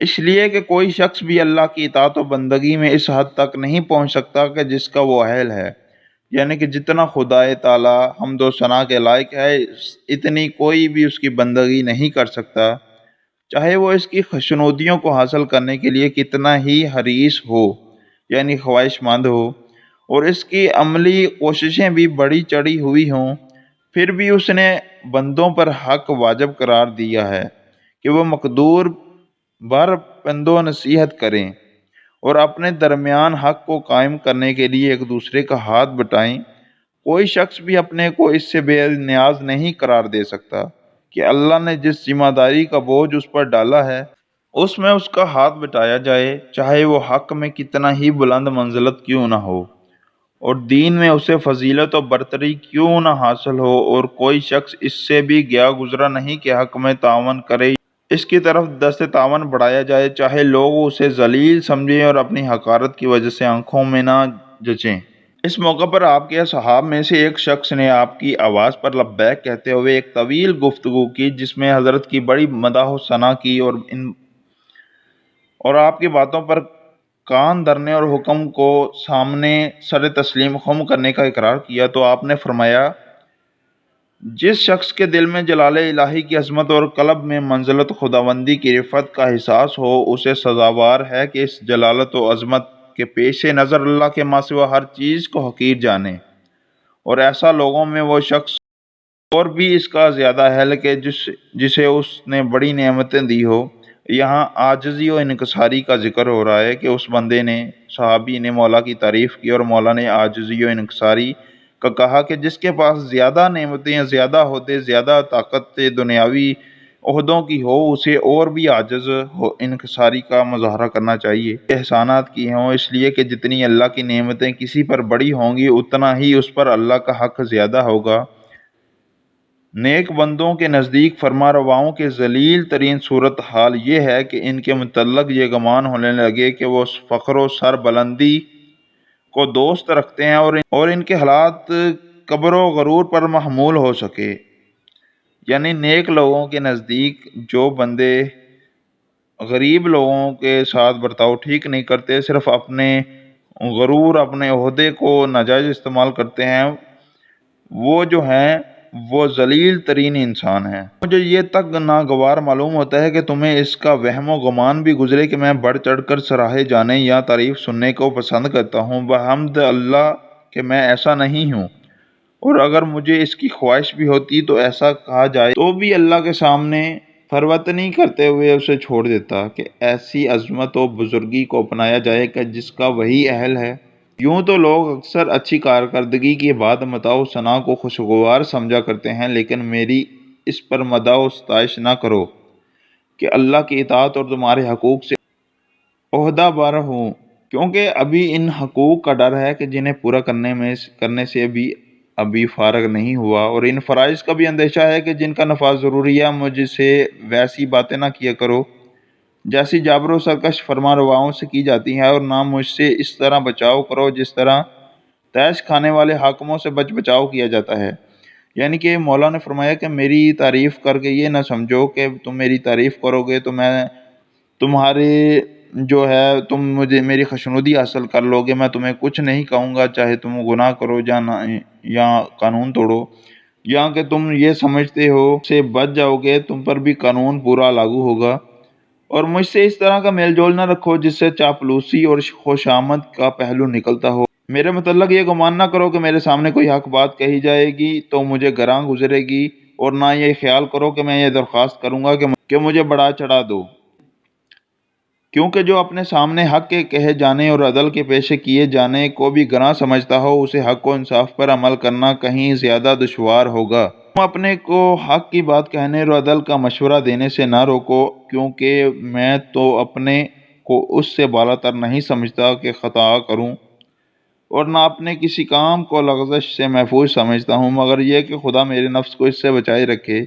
اس لیے کہ کوئی شخص بھی اللہ کی اطاعت و بندگی میں اس حد تک نہیں پہنچ سکتا کہ جس کا وہ اہل ہے، یعنی کہ جتنا خدا تعالی حمد و ثنا کے لائق ہے اتنی کوئی بھی اس کی بندگی نہیں کر سکتا، چاہے وہ اس کی خوشنودیوں کو حاصل کرنے کے لیے کتنا ہی حریص ہو، یعنی خواہش مند ہو، اور اس کی عملی کوششیں بھی بڑی چڑھی ہوئی ہوں، پھر بھی اس نے بندوں پر حق واجب قرار دیا ہے کہ وہ مقدور بر پند و نصیحت کریں اور اپنے درمیان حق کو قائم کرنے کے لیے ایک دوسرے کا ہاتھ بٹائیں۔ کوئی شخص بھی اپنے کو اس سے بے نیاز نہیں قرار دے سکتا کہ اللہ نے جس ذمہ داری کا بوجھ اس پر ڈالا ہے اس میں اس کا ہاتھ بٹایا جائے، چاہے وہ حق میں کتنا ہی بلند منزلت کیوں نہ ہو اور دین میں اسے فضیلت و برتری کیوں نہ حاصل ہو، اور کوئی شخص اس سے بھی گیا گزرا نہیں کہ حق میں تعاون کرے، اس کی طرف دست تعاون بڑھایا جائے، چاہے لوگ اسے ذلیل سمجھیں اور اپنی حقارت کی وجہ سے آنکھوں میں نہ جچیں۔ اس موقع پر آپ کے اصحاب میں سے ایک شخص نے آپ کی آواز پر لبیک کہتے ہوئے ایک طویل گفتگو کی، جس میں حضرت کی بڑی مدح و ثنا کی اور آپ کی باتوں پر کان دھرنے اور حکم کو سامنے سر تسلیم خم کرنے کا اقرار کیا، تو آپ نے فرمایا، جس شخص کے دل میں جلال الہی کی عظمت اور قلب میں منزلت خداوندی کی رفعت کا احساس ہو، اسے سزاوار ہے کہ اس جلالت و عظمت کے پیش نظر اللہ کے ماں سوا ہر چیز کو حقیر جانے، اور ایسا لوگوں میں وہ شخص اور بھی اس کا زیادہ اہل کہ جسے اس نے بڑی نعمتیں دی ہو۔ یہاں عاجزی و انکساری کا ذکر ہو رہا ہے کہ اس بندے نے، صحابی نے مولا کی تعریف کی اور مولا نے عاجزی و انکساری کا کہا کہ جس کے پاس زیادہ نعمتیں، زیادہ عہدے، زیادہ طاقت دنیاوی عہدوں کی ہو، اسے اور بھی عاجز انکساری کا مظاہرہ کرنا چاہیے، احسانات کی ہوں، اس لیے کہ جتنی اللہ کی نعمتیں کسی پر بڑی ہوں گی اتنا ہی اس پر اللہ کا حق زیادہ ہوگا۔ نیک بندوں کے نزدیک فرما رواؤں کی ذلیل ترین صورتحال یہ ہے کہ ان کے متعلق یہ گمان ہونے لگے کہ وہ فخر و سر بلندی کو دوست رکھتے ہیں اور ان کے حالات کبر و غرور پر محمول ہو سکے، یعنی نیک لوگوں کے نزدیک جو بندے غریب لوگوں کے ساتھ برتاؤ ٹھیک نہیں کرتے، صرف اپنے غرور، اپنے عہدے کو ناجائز استعمال کرتے ہیں، وہ جو ہیں وہ ذلیل ترین انسان ہیں۔ مجھے یہ تک ناگوار معلوم ہوتا ہے کہ تمہیں اس کا وہم و گمان بھی گزرے کہ میں بڑھ چڑھ کر سراہے جانے یا تعریف سننے کو پسند کرتا ہوں، بحمد اللہ کہ میں ایسا نہیں ہوں، اور اگر مجھے اس کی خواہش بھی ہوتی تو ایسا کہا جائے تو بھی اللہ کے سامنے پھروتنی کرتے ہوئے اسے چھوڑ دیتا کہ ایسی عظمت و بزرگی کو اپنایا جائے کہ جس کا وہی اہل ہے۔ یوں تو لوگ اکثر اچھی کارکردگی کے بعد مدح و ثنا کو خوشگوار سمجھا کرتے ہیں، لیکن میری اس پر مدح و ستائش نہ کرو کہ اللہ کی اطاعت اور تمہارے حقوق سے عہدہ بر ہوں، کیونکہ ابھی ان حقوق کا ڈر ہے کہ جنہیں پورا کرنے سے بھی ابھی فارغ نہیں ہوا، اور ان فرائض کا بھی اندیشہ ہے کہ جن کا نفاذ ضروری ہے۔ مجھ سے ویسی باتیں نہ کیا کرو جیسی جابر و سرکش فرما رواؤں سے کی جاتی ہیں، اور نہ مجھ سے اس طرح بچاؤ کرو جس طرح تیش کھانے والے حاکموں سے بچاؤ کیا جاتا ہے، یعنی کہ مولا نے فرمایا کہ میری تعریف کر کے یہ نہ سمجھو کہ تم میری تعریف کرو گے تو میں تمہارے جو ہے تم مجھے میری خوشنودی حاصل کر لو گے، میں تمہیں کچھ نہیں کہوں گا، چاہے تم گناہ کرو یا قانون توڑو، یا کہ تم یہ سمجھتے ہو سے بچ جاؤ گے، تم پر بھی قانون پورا لاگو ہوگا، اور مجھ سے اس طرح کا میل جول نہ رکھو جس سے چاپلوسی اور خوشامد کا پہلو نکلتا ہو۔ میرے متعلق یہ گمان نہ کرو کہ میرے سامنے کوئی حق بات کہی جائے گی تو مجھے گراں گزرے گی، اور نہ یہ خیال کرو کہ میں یہ درخواست کروں گا کہ مجھے بڑھا چڑھا دو، کیونکہ جو اپنے سامنے حق کے کہے جانے اور عدل کے پیشے کیے جانے کو بھی گناہ سمجھتا ہو، اسے حق و انصاف پر عمل کرنا کہیں زیادہ دشوار ہوگا۔ تم اپنے کو حق کی بات کہنے اور عدل کا مشورہ دینے سے نہ روکو، کیونکہ میں تو اپنے کو اس سے بالا تر نہیں سمجھتا کہ خطا کروں، اور نہ اپنے کسی کام کو لغزش سے محفوظ سمجھتا ہوں، مگر یہ کہ خدا میرے نفس کو اس سے بچائے رکھے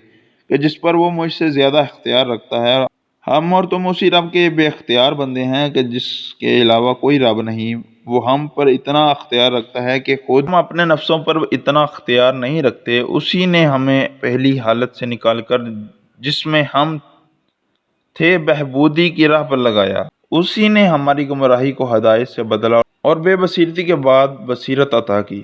کہ جس پر وہ مجھ سے زیادہ اختیار رکھتا ہے۔ ہم اور تم اسی رب کے بے اختیار بندے ہیں کہ جس کے علاوہ کوئی رب نہیں، وہ ہم پر اتنا اختیار رکھتا ہے کہ خود ہم اپنے نفسوں پر اتنا اختیار نہیں رکھتے۔ اسی نے ہمیں پہلی حالت سے نکال کر جس میں ہم تھے بہبودی کی راہ پر لگایا، اسی نے ہماری گمراہی کو ہدایت سے بدلا اور بے بصیرتی کے بعد بصیرت عطا کی۔